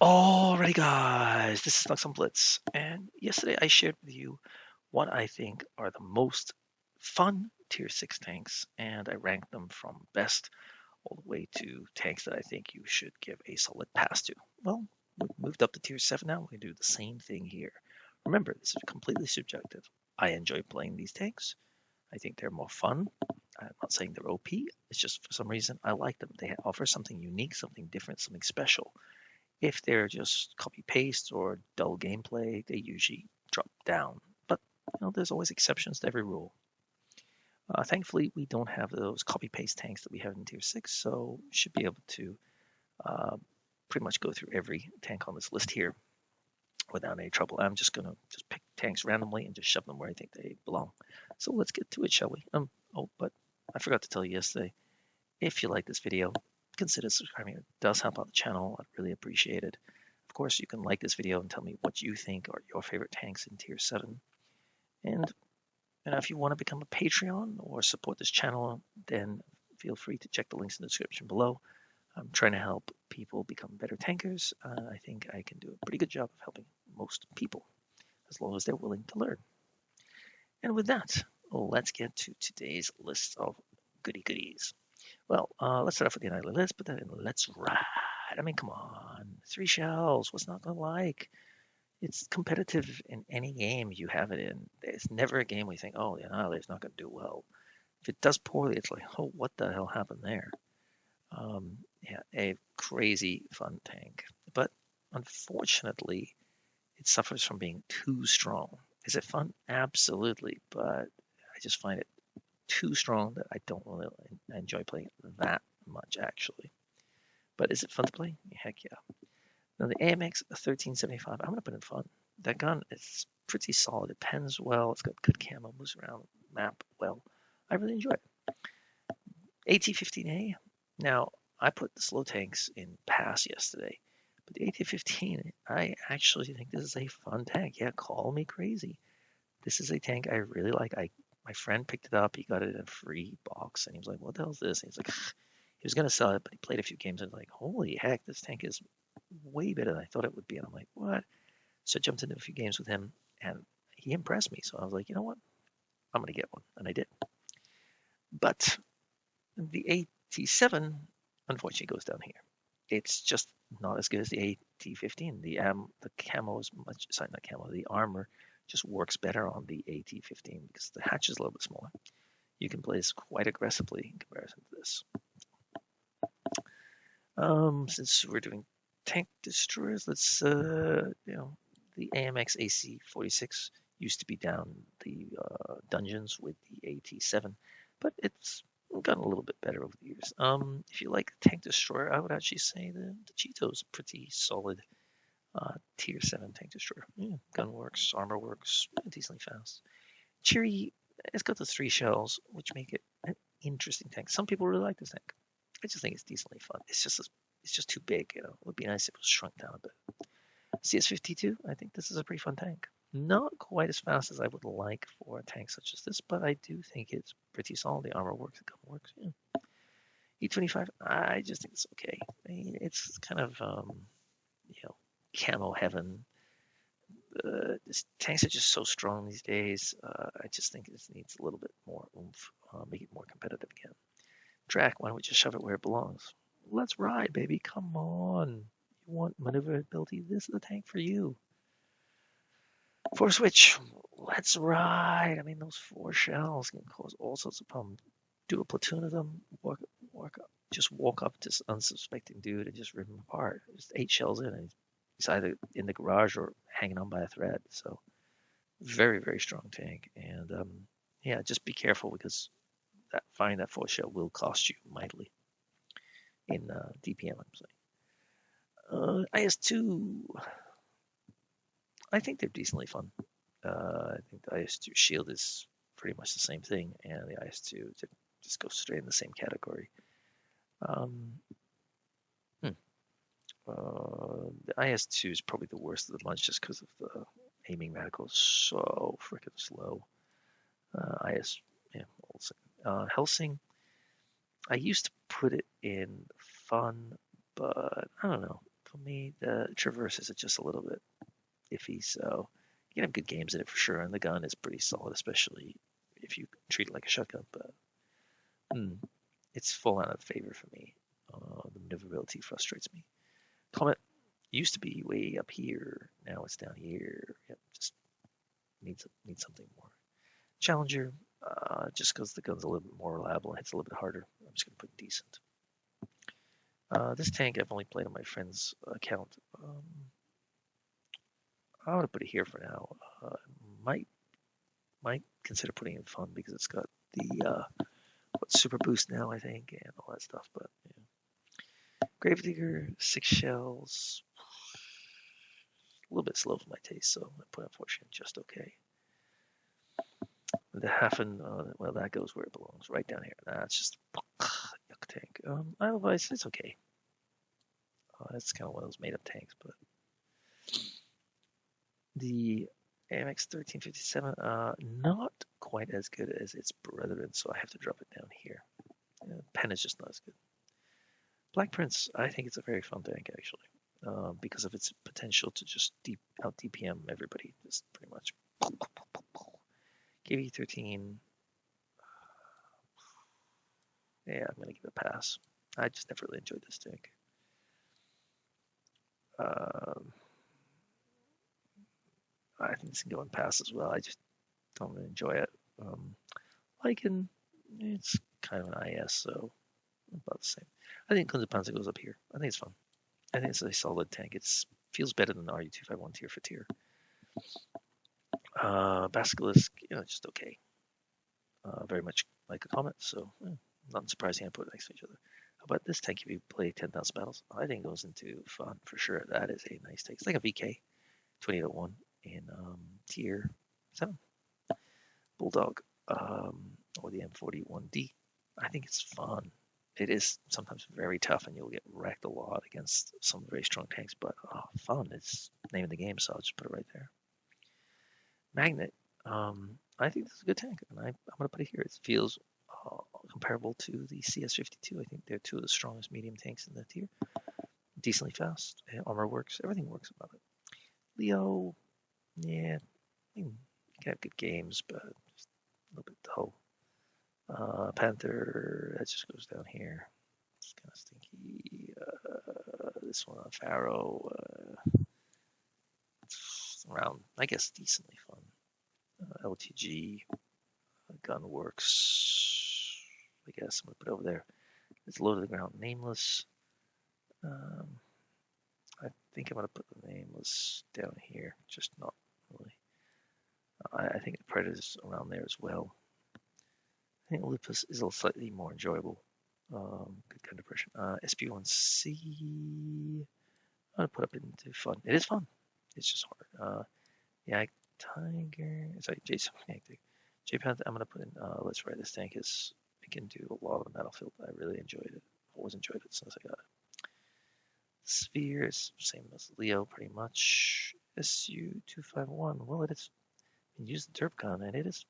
Alrighty, guys, this is Snugsonblitz, and yesterday I shared with you what I think are the most fun Tier 6 tanks, and I ranked them from best all the way to tanks that I think you should give a solid pass to. Well, we've moved up to Tier 7 now, we do the same thing here. Remember, this is completely subjective. I enjoy playing these tanks. I think they're more fun. I'm not saying they're OP, it's just for some reason I like them. They offer something unique, something different, something special. If they're just copy paste or dull gameplay, they usually drop down. But there's always exceptions to every rule. Thankfully, we don't have those copy paste tanks that we have in Tier 6, so should be able to uh, pretty much go through every tank on this list here without any trouble. I'm just gonna just pick tanks randomly and just shove them where I think they belong. So let's get to it, shall we? Oh, but I forgot to tell you yesterday. If you like this video, consider subscribing. It does help out the channel. I'd really appreciate it. Of course, you can like this video and tell me what you think are your favorite tanks in Tier 7. And if you want to become a Patreon or support this channel, then feel free to check the links in the description below. I'm trying to help people become better tankers. I think I can do a pretty good job of helping most people, as long as they're willing to learn. And with that, let's get to today's list of goodies. Well, let's start off with the nightly list, but then let's ride. I mean, come on. 3 shells. What's not going to like? It's competitive in any game you have it in. There's never a game where you think, oh, the Annihilator's not going to do well. If it does poorly, it's like, oh, what the hell happened there? Yeah, a crazy fun tank. But unfortunately, it suffers from being too strong. Is it fun? Absolutely. But I just find it too strong that I don't really enjoy playing it that much, actually. But is it fun to play? Heck yeah. Now the AMX 1375, I'm going to put in fun. That gun is pretty solid. It pens well. It's got good camo, moves around map well. I really enjoy it. AT-15A. Now, I put the slow tanks in pass yesterday, but the AT-15, I actually think this is a fun tank. Yeah, call me crazy. This is a tank I really like. My friend picked it up. He got it in a free box, and he was like, "What the hell is this?" And he's like, he was gonna sell it, but he played a few games and was like, "Holy heck, this tank is way better than I thought it would be." And I'm like, "What?" So I jumped into a few games with him, and he impressed me. So I was like, you know what? I'm gonna get one, and I did. But the AT7 unfortunately goes down here. It's just not as good as the AT15. The camo is much, sorry, not camo. The armor just works better on the AT15 because the hatch is a little bit smaller. You can play this quite aggressively in comparison to this. Since we're doing tank destroyers, let's the AMX AC-46 used to be down the dungeons with the AT7, but it's gotten a little bit better over the years. If you like tank destroyer, I would actually say the Cheeto's a pretty solid tier 7 tank destroyer. Yeah, gun works, armor works, decently fast. Cheery, it's got the 3 shells, which make it an interesting tank. Some people really like this tank. I just think it's decently fun. It's just too big. It would be nice if it was shrunk down a bit. CS52, I think this is a pretty fun tank. Not quite as fast as I would like for a tank such as this, but I do think it's pretty solid. The armor works, the gun works. Yeah. E25, I just think it's okay. I mean, it's kind of camo heaven. This tanks are just so strong these days. I just think it needs a little bit more oomph, make it more competitive again. Drac, why don't we just shove it where it belongs? Let's ride, baby. Come on. You want maneuverability? This is the tank for you. Force switch. Let's ride. I mean, those 4 shells can cause all sorts of problems. Do a platoon of them. Just walk up to this unsuspecting dude and just rip him apart. Just 8 shells in, and he's either in the garage or hanging on by a thread. So very, very strong tank. And yeah, just be careful because firing that 4 shell will cost you mightily in DPM, I'm saying. IS-2, I think they're decently fun. I think the IS-2 shield is pretty much the same thing, and the IS-2 just goes straight in the same category. The IS-2 is probably the worst of the bunch just because of the aiming reticle is so freaking slow. Helsing, I used to put it in fun, but I don't know. for me. The traverses are just a little bit iffy, so you can have good games in it for sure, and the gun is pretty solid, especially if you treat it like a shotgun, but it's fallen out of favor for me. The maneuverability frustrates me. Comet used to be way up here, now it's down here. Yep, just needs something more. Challenger, just because the gun's a little bit more reliable and hits a little bit harder, I'm just going to put decent. This tank I've only played on my friend's account. I'm going to put it here for now. Might consider putting it in fun because it's got the super boost now, I think, and all that stuff. But yeah. Gravedigger, 6 shells, a little bit slow for my taste, so I put unfortunately just okay. The Hafen, well, that goes where it belongs, right down here. That's just yuck tank. Otherwise, it's okay. It's kind of one of those made-up tanks, but the AMX 1357, not quite as good as its brethren, so I have to drop it down here. Pen is just not as good. Black Prince, I think it's a very fun tank actually, because of its potential to just out DPM everybody, just pretty much. KV-13, yeah, I'm gonna give it a pass. I just never really enjoyed this tank. I think this can go in pass as well. I just don't really enjoy it. Lycan, it's kind of an IS, so about the same. I think Kunze goes up here. I think it's fun. I think it's a solid tank. It feels better than the RU-251 tier for tier. Basilisk, just okay. Very much like a Comet, so not surprising I put it next to each other. How about this tank if you play 10,000 battles? I think it goes into fun for sure. That is a nice tank. It's like a VK 2801 in tier 7. Bulldog, or the M41D. I think it's fun. It is sometimes very tough and you'll get wrecked a lot against some very strong tanks, but fun is the name of the game, so I'll just put it right there. Magnet, I think this is a good tank, and I'm going to put it here. It feels comparable to the CS52. I think they're two of the strongest medium tanks in the tier. Decently fast, armor works, everything works about it. Leo, yeah, you can have good games, but just a little bit dull. Panther, that just goes down here. It's kind of stinky. This one on Pharaoh, it's around, I guess, decently fun. LTG, gun works. I guess I'm gonna put it over there. It's low to the ground, nameless. I think I'm gonna put the nameless down here, just not really. I think the Predator's around there as well. I think Olympus is a slightly more enjoyable. Good kind of depression. SP1C, I'm gonna put up into fun. It is fun. It's just hard. Yeah, Tiger. Sorry, Jason. J Panther. I'm gonna put in. Let's write this tank is. It can do a lot on the battlefield. I really enjoyed it. Always enjoyed it since I got it. Sphere is same as Leo, pretty much. SU-251. Well, it is. You can use the derp gun, and it is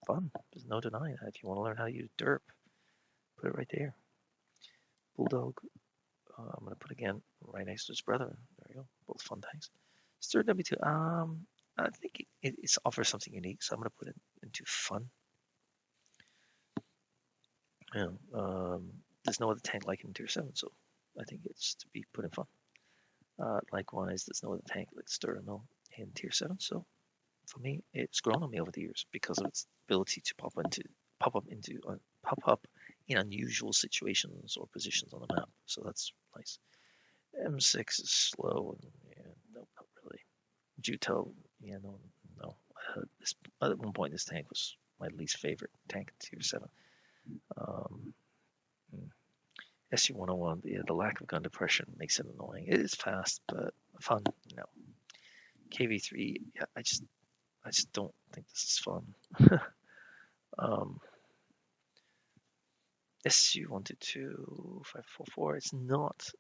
fun. There's no denying that. If you want to learn how to use derp, put it right there. Bulldog. I'm gonna put again right next to its brethren. There we go. Both fun tanks. Stir W2. I think it offers something unique, so I'm gonna put it into fun. There's no other tank like it in tier 7, so I think it's to be put in fun. Likewise, there's no other tank like Stir in tier 7, so for me, it's grown on me over the years because of its ability to pop up in unusual situations or positions on the map. So that's nice. M6 is slow, and no, not really. Juto, yeah, no. At one point, this tank was my least favorite tank in tier 7. SU-101, the lack of gun depression makes it annoying. It is fast, but fun, no. KV-3, yeah, I just don't think this is fun. SU-122, 544, it's not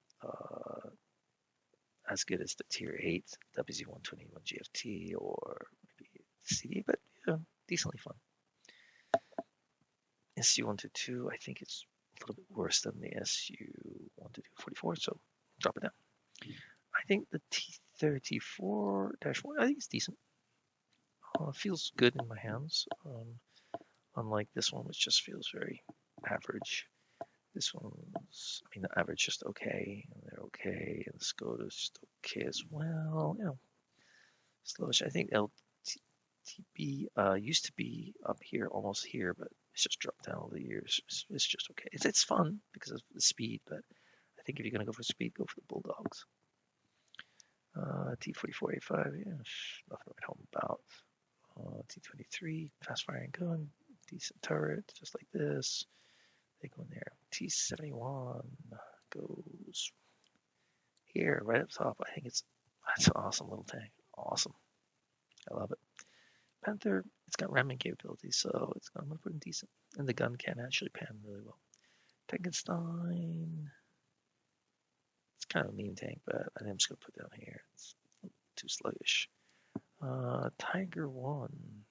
as good as the tier 8 WZ-121 GFT or maybe CD, but decently fun. SU-122, I think it's a little bit worse than the SU-122 44, so drop it down. I think the T34-1, I think it's decent. Feels good in my hands. Unlike this one, which just feels very average. This one's, I mean, the average just okay, and they're okay, and the Skoda's just okay as well. You know, slowish. I think LTB used to be up here, almost here, but it's just dropped down over the years. It's just okay. It's fun because of the speed, but I think if you're gonna go for speed, go for the Bulldogs. T44A5, yeah, nothing to write home about. T23, fast firing gun, decent turret, just like this. They go in there. T71 goes here, right up top. I think that's an awesome little tank. Awesome. I love it. Panther, it's got ramming capabilities, so I'm gonna put in decent. And the gun can actually pan really well. Frankenstein, it's kind of a mean tank, but I think I'm just gonna put down here. It's too sluggish. Tiger 1.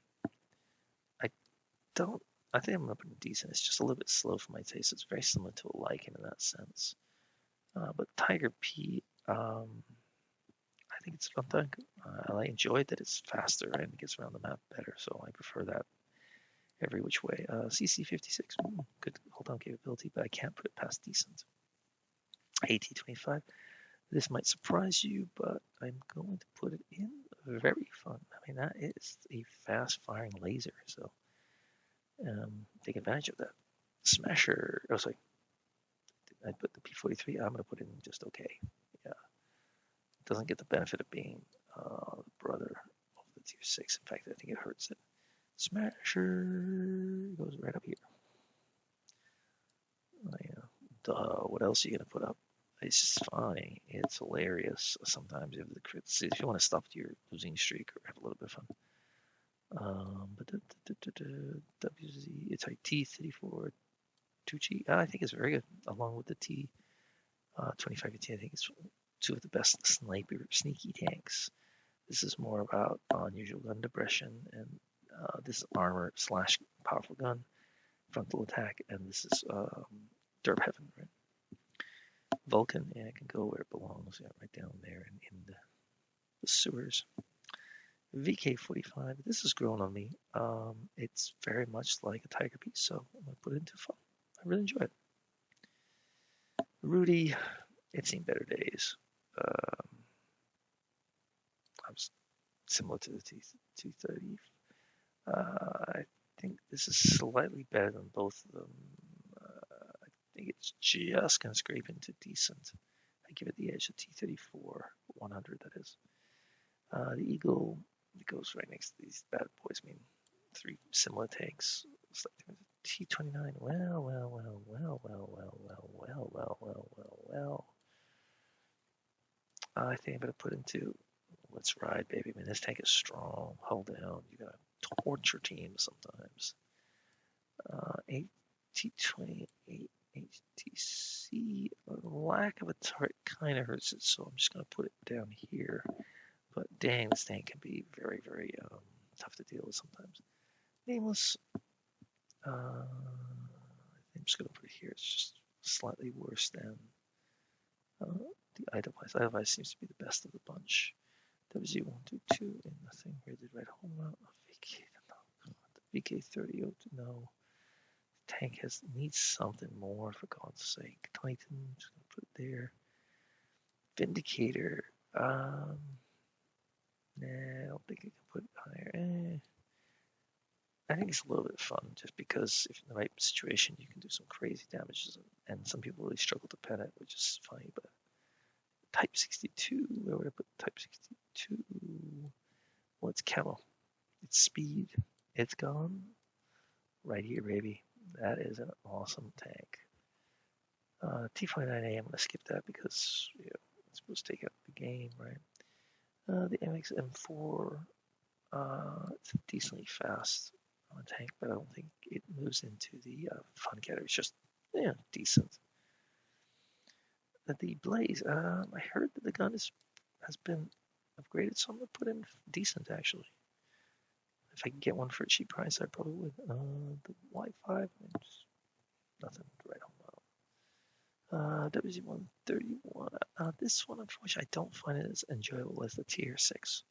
I think I'm gonna put in decent. It's just a little bit slow for my taste. It's very similar to a Lycan in that sense. But Tiger P, I think it's a fun tank. I enjoy that it's faster and gets around the map better, so I prefer that every which way. CC56, good hold on capability, but I can't put it past decent. AT25, this might surprise you, but I'm going to put it in very fun. I mean, that is a fast firing laser, so take advantage of that. Smasher, oh sorry, I put the P43, I'm going to put it in just okay. Yeah, it doesn't get the benefit of being the brother of the tier 6. In fact, I think it hurts it. Smasher goes right up here. What else are you going to put up? It's just funny. It's hilarious. Sometimes if the crits, if you want to stop your losing streak or have a little bit of fun. WZ, it's like T34 2G. I think it's very good, along with the T25 I think it's two of the best sniper sneaky tanks. This is more about unusual gun depression, and this is armor / powerful gun, frontal attack, and this is derp heaven, right? Vulcan, yeah, it can go where it belongs, yeah, right down there in the sewers. VK45, this has grown on me. It's very much like a Tiger piece, so I'm going to put it into fun. I really enjoy it. Rudy, it's seen better days. I'm similar to the T30. I think this is slightly better than both of them. I think it's just going to scrape into decent. I give it the edge of T34 100, that is. The Eagle, it goes right next to these bad boys. I mean, three similar tanks. It's like T29. Well. I think I'm going to put into Let's Ride, baby. I mean, this tank is strong. Hold down. You got to torture teams sometimes. T28 HTC, lack of a turret kind of hurts it, so I'm just going to put it down here. But dang, this tank can be very, very tough to deal with sometimes. Nameless, I'm just going to put it here. It's just slightly worse than the Idolize. Idolize seems to be the best of the bunch. WZ122 in the thing here, the red home route. VK, no, the VK30, no. The tank needs something more, for God's sake. Titan, just going to put it there. Vindicator, nah, I don't think I can put it higher. I think it's a little bit of fun, just because if in the right situation, you can do some crazy damages, and some people really struggle to pen it, which is funny. But Type 62, where would I put Type 62? Well, it's camo. It's speed. It's gone. Right here, baby. That is an awesome tank. T49A, I'm going to skip that because it's supposed to take out the game, right? The MX M4, it's decently fast tank, but I don't think it moves into the fun category. It's just decent. The Blaze, I heard that the gun has been upgraded, so I'm gonna put in decent actually. If I could get one for a cheap price, I probably would. The Y5, nothing to write home WZ-131. This one, unfortunately, I don't find it as enjoyable as the Tier 6.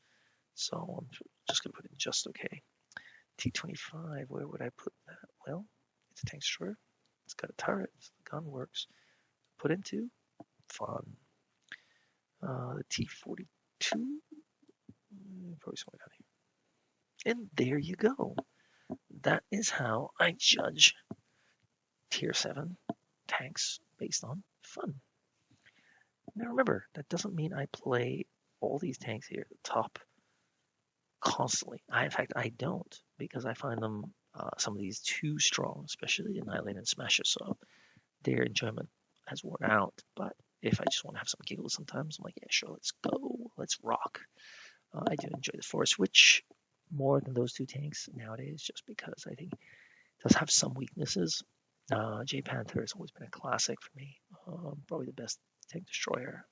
So I'm just going to put in just okay. T-25, where would I put that? Well, it's a tank destroyer. It's got a turret. The gun works. Put into fun. The T-42, probably somewhere down here. And there you go. That is how I judge Tier 7 tanks based on fun. Now remember, that doesn't mean I play all these tanks here at the top constantly. In fact, I don't, because I find them, some of these, too strong, especially the Annihilator and Smasher, so their enjoyment has worn out. But if I just want to have some giggles sometimes, I'm like, yeah, sure, let's go, let's rock. I do enjoy the Force Witch more than those two tanks nowadays, just because I think it does have some weaknesses. J Panther has always been a classic for me, probably the best tank destroyer,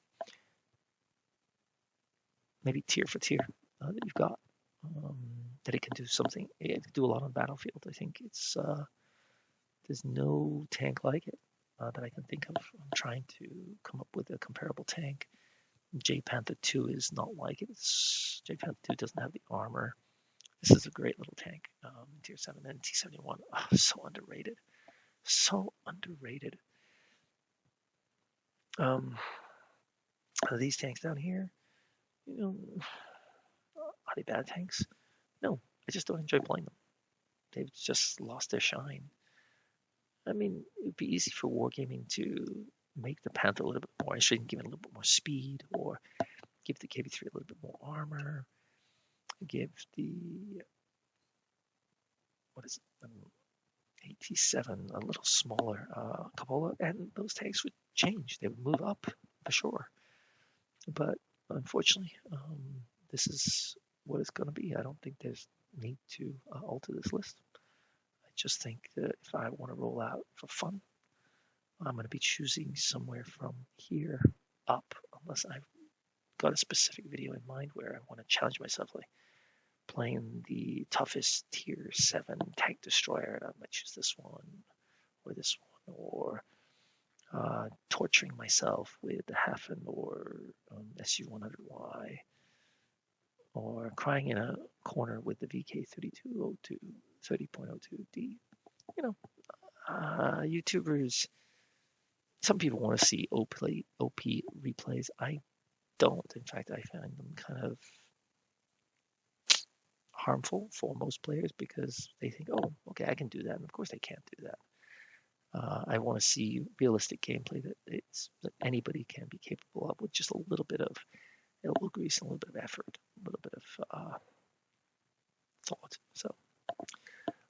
maybe tier for tier, that you've got. That it can do something, it can do a lot on the battlefield. I think it's there's no tank like it that I can think of. I'm trying to come up with a comparable tank. J Panther 2 is not like it. J Panther 2 doesn't have the armor. This is a great little tank. Tier 7 and T-71, so underrated. So underrated. These tanks down here, are they bad tanks? No, I just don't enjoy playing them. They've just lost their shine. I mean, it'd be easy for wargaming to make the Panther a little bit more interesting, give it a little bit more speed, or give the KB3 a little bit more armor, give the, what is it, AT7 a little smaller, and those tanks would change. They would move up for sure. But unfortunately, this is what it's going to be. I don't think there's need to alter this list. I just think that if I want to roll out for fun, I'm going to be choosing somewhere from here up, unless I've got a specific video in mind where I want to challenge myself, like playing the toughest tier 7 tank destroyer. I might choose this one, or torturing myself with the Hafen or SU-100Y, or crying in a corner with the VK3202, 30.02D. YouTubers, some people want to see OP replays. I don't. In fact, I find them kind of harmful for most players because they think, oh, okay, I can do that. And of course they can't do that. I want to see realistic gameplay that anybody can be capable of with just a little bit of elbow grease, and a little bit of effort, a little bit of thought. So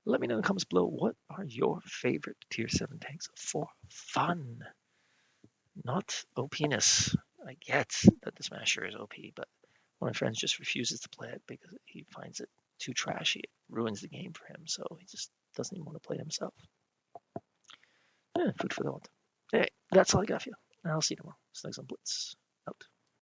let me know in the comments below, what are your favorite tier 7 tanks for fun? Not OP-ness. I get that the Smasher is OP, but one of my friends just refuses to play it because he finds it too trashy. It ruins the game for him, so he just doesn't even want to play it himself. Food for thought. Hey, that's all I got for you. I'll see you tomorrow. Snugsonblitz.